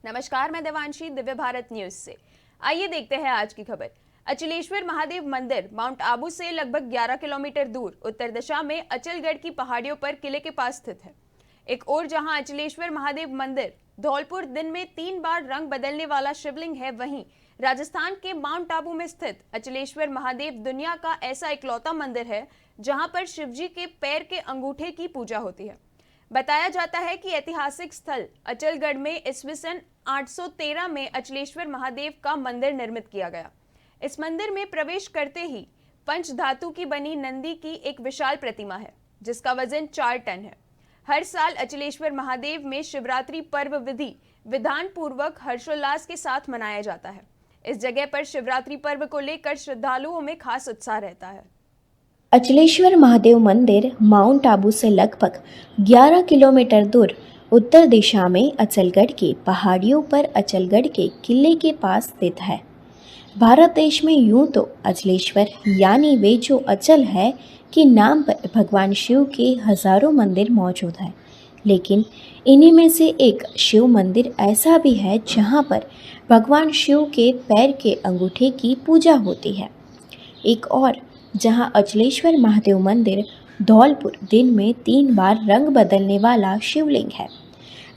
नमस्कार, मैं देवांशी दिव्य भारत न्यूज से। आइए देखते हैं आज की खबर। अचलेश्वर महादेव मंदिर माउंट आबू से लगभग 11 किलोमीटर दूर उत्तर दिशा में अचलगढ़ की पहाड़ियों पर किले के पास स्थित है। एक और जहां अचलेश्वर महादेव मंदिर धौलपुर दिन में 3 बार रंग बदलने वाला शिवलिंग है, वहीं राजस्थान के माउंट आबू में स्थित अचलेश्वर महादेव दुनिया का ऐसा इकलौता मंदिर है जहां पर शिवजी के पैर के अंगूठे की पूजा होती है। बताया जाता है कि ऐतिहासिक स्थल अचलगढ़ में ईस्वी सन 813 में अचलेश्वर महादेव का मंदिर निर्मित किया गया। इस मंदिर में प्रवेश करते ही पंच धातु की बनी नंदी की एक विशाल प्रतिमा है जिसका वजन 4 टन है। हर साल अचलेश्वर महादेव में शिवरात्रि पर्व विधि विधान पूर्वक हर्षोल्लास के साथ मनाया जाता है। इस जगह पर शिवरात्रि पर्व को लेकर श्रद्धालुओं में खास उत्साह रहता है। अचलेश्वर महादेव मंदिर माउंट आबू से लगभग 11 किलोमीटर दूर उत्तर दिशा में अचलगढ़ की पहाड़ियों पर अचलगढ़ के किले के पास स्थित है। भारत देश में यूं तो अचलेश्वर यानी वे जो अचल है के नाम पर भगवान शिव के हजारों मंदिर मौजूद हैं, लेकिन इन्हीं में से एक शिव मंदिर ऐसा भी है जहां पर भगवान शिव के पैर के अंगूठे की पूजा होती है। एक और जहां अचलेश्वर महादेव मंदिर धौलपुर दिन में 3 बार रंग बदलने वाला शिवलिंग है।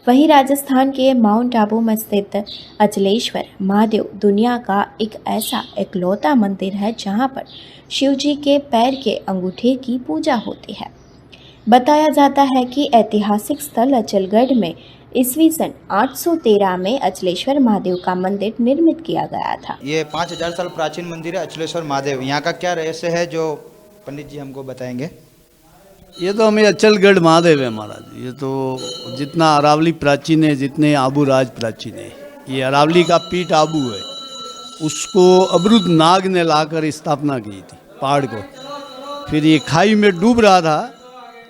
वहीं राजस्थान के माउंट आबू में स्थित अचलेश्वर महादेव दुनिया का एक ऐसा इकलौता मंदिर है जहां पर शिवजी के पैर के अंगूठे की पूजा होती है। बताया जाता है कि ऐतिहासिक स्थल अचलगढ़ में ईस्वी सन 813 में अचलेश्वर महादेव का मंदिर निर्मित किया गया था। ये 5000 साल प्राचीन मंदिर है अचलेश्वर महादेव। यहाँ का क्या रहस्य है जो पंडित जी हमको बताएंगे? ये तो हमें अचलगढ़ महादेव है महाराज। ये तो जितना अरावली प्राचीन है, जितने आबू राज प्राचीन है, ये अरावली का पीठ आबू है, उसको अबरुद नाग ने लाकर स्थापना की थी पहाड़ को। फिर ये खाई में डूब रहा था,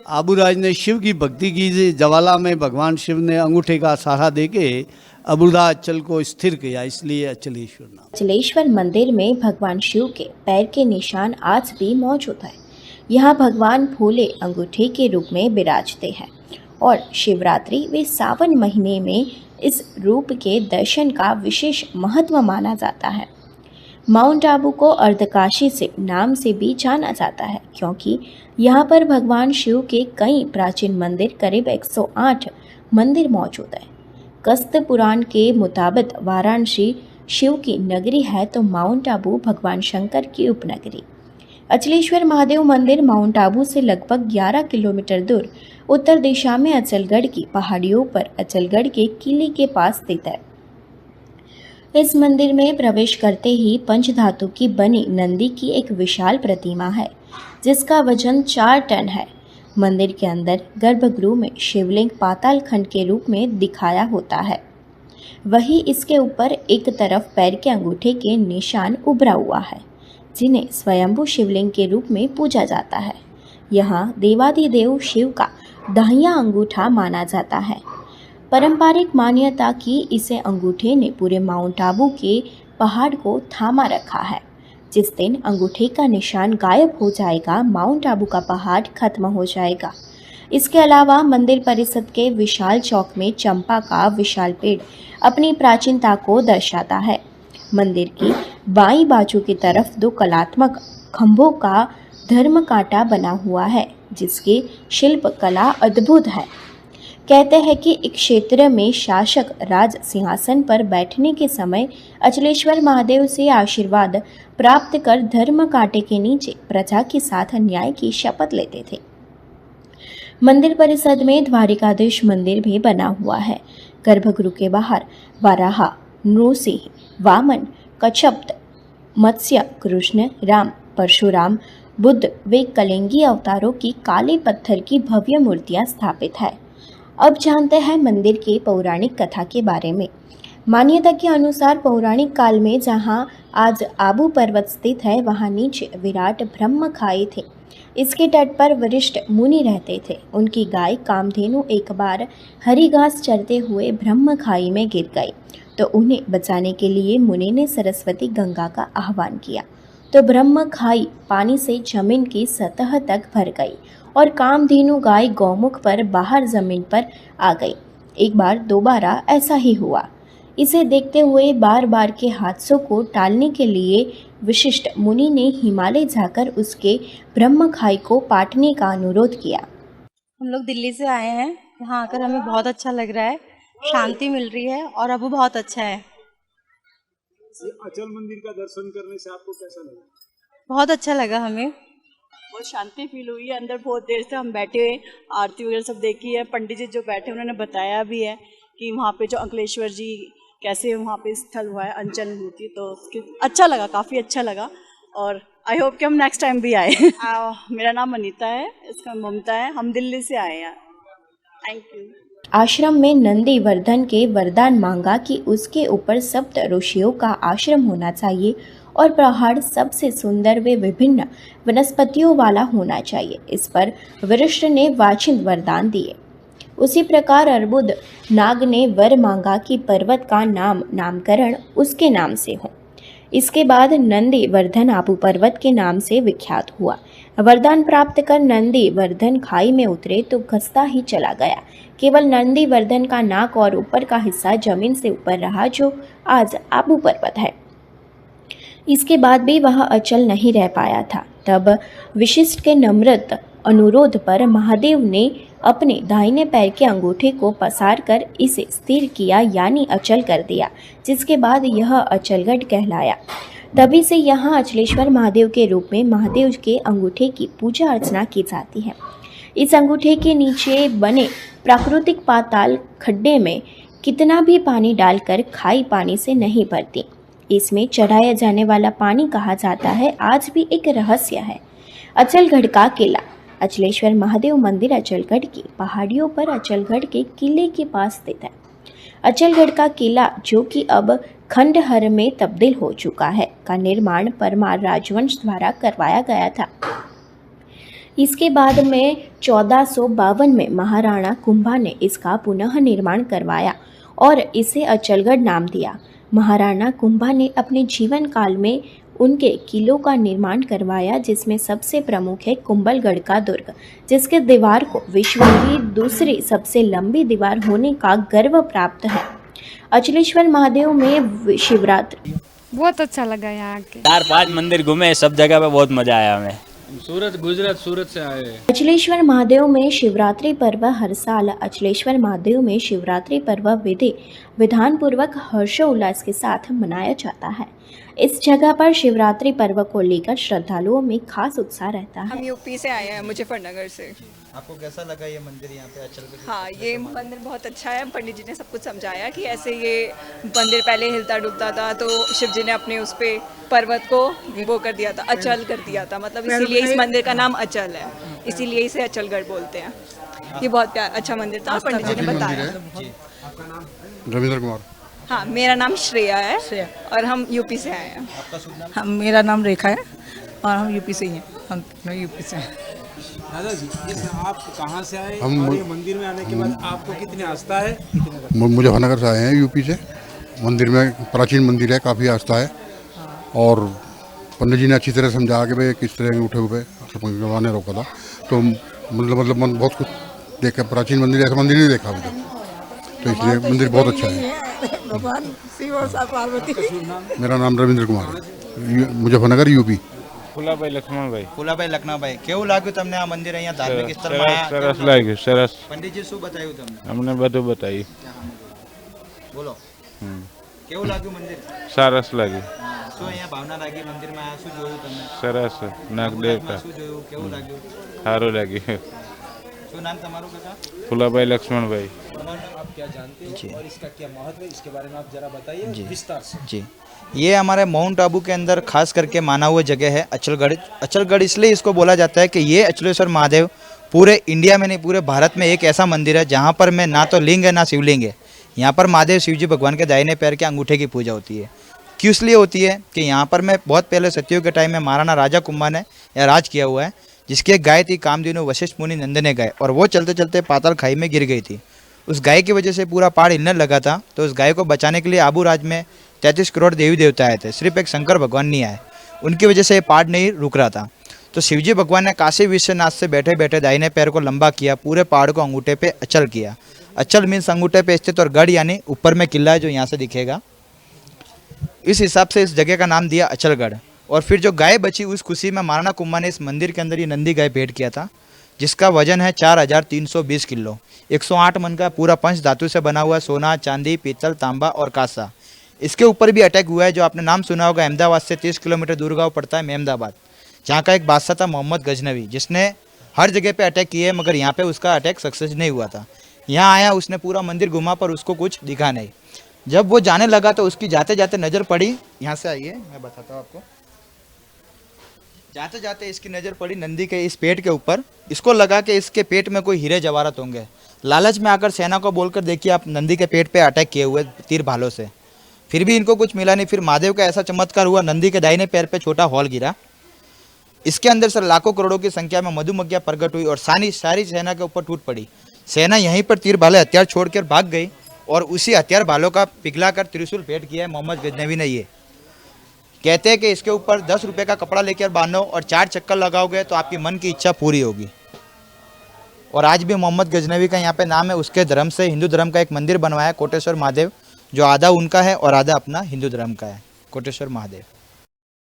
आबू राज ने शिव की भक्ति की, ज्वाला में भगवान शिव ने अंगूठे का सहारा देके अबुदा अचल को स्थिर किया, इसलिए अचलेश्वर नाम। अचलेश्वर मंदिर में भगवान शिव के पैर के निशान आज भी मौजूद है। यहाँ भगवान भोले अंगूठे के रूप में विराजते हैं और शिवरात्रि व सावन महीने में इस रूप के दर्शन का विशेष महत्व माना जाता है। माउंट आबू को अर्धकाशी से नाम से भी जाना जाता है क्योंकि यहाँ पर भगवान शिव के कई प्राचीन मंदिर, करीब 108 मंदिर मौजूद है। कस्त पुराण के मुताबिक वाराणसी शिव की नगरी है तो माउंट आबू भगवान शंकर की उपनगरी। अचलेश्वर महादेव मंदिर माउंट आबू से लगभग 11 किलोमीटर दूर उत्तर दिशा में अचलगढ़ की पहाड़ियों पर अचलगढ़ के किले के पास स्थित है। इस मंदिर में प्रवेश करते ही पंचधातु की बनी नंदी की एक विशाल प्रतिमा है जिसका वजन 4 टन है। मंदिर के अंदर गर्भगृह में शिवलिंग पाताल खंड के रूप में दिखाया होता है। वहीं इसके ऊपर एक तरफ पैर के अंगूठे के निशान उभरा हुआ है जिन्हें स्वयंभू शिवलिंग के रूप में पूजा जाता है। यहाँ देवादिदेव शिव का दाहिना अंगूठा माना जाता है। पारंपरिक मान्यता की इसे अंगूठे ने पूरे माउंट आबू के पहाड़ को थामा रखा है। जिस दिन अंगूठे का निशान गायब हो जाएगा, माउंट आबू का पहाड़ खत्म हो जाएगा। इसके अलावा मंदिर परिसर के विशाल चौक में चंपा का विशाल पेड़ अपनी प्राचीनता को दर्शाता है। मंदिर की बाईं बाजू की तरफ 2 कलात्मक खंभों का धर्म कांटा बना हुआ है जिसकी शिल्प कला अद्भुत है। कहते हैं कि एक क्षेत्र में शासक राज सिंहासन पर बैठने के समय अचलेश्वर महादेव से आशीर्वाद प्राप्त कर धर्म कांटे के नीचे प्रजा के साथ न्याय की शपथ लेते थे। मंदिर परिसर में द्वारिकाधीश मंदिर भी बना हुआ है। गर्भगृह के बाहर वाराह, नृसिंह, वामन, कच्छप, मत्स्य, कृष्ण, राम, परशुराम, बुद्ध व कलिंगी अवतारों की काले पत्थर की भव्य मूर्तियां स्थापित है। अब जानते हैं मंदिर के पौराणिक कथा के बारे में। मान्यता के अनुसार पौराणिक काल में जहां आज आबू पर्वत स्थित है वहां नीचे विराट ब्रह्म खाई थे। इसके तट पर वरिष्ठ मुनि रहते थे। उनकी गाय कामधेनु एक बार हरी घास चरते हुए ब्रह्म खाई में गिर गई तो उन्हें बचाने के लिए मुनि ने सरस्वती गंगा का आह्वान किया तो ब्रह्म खाई पानी से जमीन की सतह तक भर गई और कामधेनु गाय गौमुख पर बाहर जमीन पर आ गई। एक बार दोबारा ऐसा ही हुआ। इसे देखते हुए बार बार के हादसों को टालने के लिए विशिष्ट मुनि ने हिमालय जाकर उसके ब्रह्म खाई को पाटने का अनुरोध किया। हम लोग दिल्ली से आए हैं, यहाँ आकर हमें बहुत अच्छा लग रहा है, शांति मिल रही है और अब बहुत अच्छा है। अचल मंदिर का दर्शन करने से आपको कैसा लगा? बहुत अच्छा लगा हमें। बहुत शांति फील हुई है। अंदर बहुत देर से हम बैठे हुए, आरती वगैरह सब देखी है। पंडित जी जो बैठे उन्होंने बताया भी है कि वहाँ पे जो अंकलेश्वर जी कैसे वहाँ पे स्थल हुआ है, अंचल मूर्ति, तो अच्छा लगा, काफ़ी अच्छा लगा। और आई होप कि हम नेक्स्ट टाइम भी आए। मेरा नाम अनीता है, इसका ममता है, हम दिल्ली से आए हैं। Thank you. आश्रम में नंदी वर्धन के वरदान मांगा कि उसके ऊपर सप्त ऋषियों का आश्रम होना चाहिए और पहाड़ सबसे सुंदर व विभिन्न वनस्पतियों वाला होना चाहिए। इस पर वरिष्ठ ने वाचिंद वरदान दिए। उसी प्रकार अर्बुद नाग ने वर मांगा कि पर्वत का नामकरण उसके नाम से हो। इसके बाद नंदी वर्धन आबू पर्वत के नाम से विख्यात हुआ। वरदान प्राप्त कर नंदी वर्धन खाई में उतरे तो खसता ही चला गया। केवल नंदी वर्धन का नाक और ऊपर का हिस्सा जमीन से ऊपर रहा, जो आज आबू पर्वत है। इसके बाद भी वह अचल नहीं रह पाया था। तब विशिष्ट के नम्रत अनुरोध पर महादेव ने अपने दाहिने पैर के अंगूठे को पसार कर इसे स्थिर किया, यानी अचल कर दिया, जिसके बाद यह अचलगढ़ कहलाया। तभी से यहाँ अचलेश्वर महादेव के रूप में महादेव के अंगूठे की पूजा अर्चना की जाती है। इस अंगूठे के नीचे बने प्राकृतिक पाताल खड्डे में कितना भी पानी डालकर खाई पानी से नहीं भरती। इसमें चढ़ाया जाने वाला पानी कहा जाता है, आज भी एक रहस्य है। अचलगढ़ का किला। अचलेश्वर महादेव मंदिर अचलगढ़ की पहाड़ियों पर अचलगढ़ के किले के पास स्थित है। अचलगढ़ का किला, जो कि अब खंडहर में तब्दील हो चुका है, का निर्माण परमार राजवंश द्वारा करवाया गया था। इसके बाद में 1452 में महाराणा कुंभा ने इसका पुनः निर्माण करवाया और इसे अचलगढ़ नाम दिया। महाराणा कुंभा ने अपने जीवन काल में उनके किलों का निर्माण करवाया, जिसमें सबसे प्रमुख है कुंभलगढ़ का दुर्ग, जिसके दीवार को विश्व की दूसरी सबसे लंबी दीवार होने का गर्व प्राप्त है। अचलेश्वर महादेव में शिवरात्रि। बहुत अच्छा लगा यहाँ के। 4-5 मंदिर घूमे, सब जगह पे बहुत मजा आया हमें। गुजरात सूरत से आए हैं। अचलेश्वर महादेव में शिवरात्रि पर्व हर साल अचलेश्वर महादेव में शिवरात्रि पर्व विधान पूर्वक हर्षोल्लास के साथ मनाया जाता है। इस जगह पर शिवरात्रि पर्व को लेकर श्रद्धालुओं में खास उत्साह रहता है। हम यूपी से आए हैं, मुजफ्फरनगर से। आपको कैसा लगा ये मंदिर यहाँ पे अचलगढ़? हाँ, ये मंदिर बहुत अच्छा है। पंडित जी ने सब कुछ समझाया कि ऐसे ये मंदिर पहले हिलता डुलता था, तो शिव जी ने अपने उस पे पर्वत को वो कर दिया था, अचल कर दिया था। मतलब इसीलिए इस मंदिर का नाम अचल है, इसीलिए इसे अचलगढ़ बोलते हैं। ये बहुत अच्छा मंदिर था, पंडित जी ने बताया। रविंद्र कुमार। हाँ, मेरा नाम श्रेया है और हम यूपी से आए हैं। हम मेरा नाम रेखा है और हम यूपी से ही हैं। हम यूपी से हैं। दादाजी, आप कहाँ से आए और ये मंदिर में आने के बाद आपको कितनी आस्था है? मुजफ्फरनगर से आए हैं, यूपी से। मंदिर में प्राचीन मंदिर है, काफ़ी आस्था है। और पंडित जी ने अच्छी तरह समझा कि भाई किस तरह उठे हुए भगवान ने रोका था, तो मतलब मन बहुत कुछ देखा। प्राचीन मंदिर, ऐसा मंदिर नहीं देखा अभी तक, तो इसलिए मंदिर बहुत अच्छा है। भगवान शिव और पार्वती। मेरा नाम रविंद्र कुमार है, मुजफ्फरनगर यूपी। ફુલાભાઈ લક્ષ્મણભાઈ। ફુલાભાઈ લખનાભાઈ, કેવું લાગ્યું તમને આ મંદિર અહીંયા ધાર્મિક સ્થળમાં આયા? સરસ લાગ્યું, સરસ। પંડિતજી શું બતાવ્યું તમને? અમને બધું બતાવ્યું। બોલો, કેવું લાગ્યું મંદિર? સરસ લાગ્યું, શું અહીંયા ભાવના લાગી મંદિરમાં આયા? શું જોયું તમે? સરસ। નાગ દેવતા શું જોયું? કેવું લાગ્યું? સારું લાગ્યું। શું નામ તમારું કાકા? ફુલાભાઈ લક્ષ્મણભાઈ। आप क्या जानते हो और इसका क्या महत्व है, इसके बारे में आप जरा बताइए विस्तार से। जी, ये हमारे माउंट आबू के अंदर खास करके माना हुआ जगह है अचलगढ़। अचलगढ़ इसलिए इसको बोला जाता है कि ये अचलेश्वर महादेव पूरे इंडिया में नहीं, पूरे भारत में एक ऐसा मंदिर है जहाँ पर में ना तो लिंग है ना शिवलिंग है। यहाँ पर महादेव शिव जी भगवान के दाहिने पैर के अंगूठे की पूजा होती है। क्यों इसलिए होती है कि यहाँ पर में बहुत पहले सतयुग के टाइम में महाराणा राजा कुंभा ने यह राज किया हुआ है, जिसकी एक गाय थी कामधेनु वशिष्ठ मुनि नंदने गाय, और वो चलते चलते पाताल खाई में गिर गई थी। उस गाय की वजह से पूरा पहाड़ हिलने लगा था, तो उस गाय को बचाने के लिए आबू राज में 33 करोड़ देवी देवता आए थे, सिर्फ एक शंकर भगवान नहीं आए। उनकी वजह से ये पहाड़ नहीं रुक रहा था। तो शिवजी भगवान ने काशी विश्वनाथ से बैठे बैठे दाहिने पैर को लंबा किया, पूरे पहाड़ को अंगूठे पे अचल किया। अचल मीन्स अंगूठे पे स्थित और गढ़ यानी ऊपर में किला है जो यहाँ से दिखेगा। इस हिसाब से इस जगह का नाम दिया अचलगढ़। और फिर जो गाय बची उस खुशी में महाराणा कुंभा ने इस मंदिर के अंदर ये नंदी गाय भेंट किया था, जिसका वजन है 4320 किलो। 108 मन का पूरा पंच धातु से बना हुआ, सोना, चांदी, पीतल, तांबा और कांसा। इसके ऊपर भी अटैक हुआ है, जो आपने नाम सुना होगा। अहमदाबाद से 30 किलोमीटर दूर गाँव पड़ता है मेहमदाबाद, जहाँ का एक बादशाह था मोहम्मद गजनवी, जिसने हर जगह पे अटैक किए, मगर यहाँ पे उसका अटैक सक्सेस नहीं हुआ था। यहाँ आया, उसने पूरा मंदिर घुमा पर उसको कुछ दिखा नहीं। जब वो जाने लगा तो उसकी जाते जाते नज़र पड़ी, यहाँ से आइए मैं बताता हूँ आपको। जाते जाते इसकी नज़र पड़ी नंदी के इस पेट के ऊपर। इसको लगा कि इसके पेट में कोई हीरे जवाहरात होंगे। लालच में आकर सेना को बोलकर देखिए आप नंदी के पेट पे अटैक किए हुए तीर भालों से, फिर भी इनको कुछ मिला नहीं। फिर महादेव का ऐसा चमत्कार हुआ, नंदी के दाहिने पैर पे छोटा हॉल गिरा। इसके अंदर से लाखों करोड़ों की संख्या में मधुमक्खियां प्रकट हुई और सारी सेना के ऊपर टूट पड़ी। सेना यहीं पर तीर भाले हथियार छोड़कर भाग गई और उसी हथियार भालों का पिघलाकर त्रिशूल भेंट किया है मोहम्मद गजनवी ने। ये कहते हैं कि इसके ऊपर 10 रुपये का कपड़ा लेकर बांधो और 4 चक्कर लगाओगे तो आपकी मन की इच्छा पूरी होगी। और आज भी मोहम्मद गजनवी का यहाँ पे नाम है। उसके धर्म से हिंदू धर्म का एक मंदिर बनवाया कोटेश्वर महादेव, जो आधा उनका है और आधा अपना हिंदू धर्म का है। कोटेश्वर महादेव।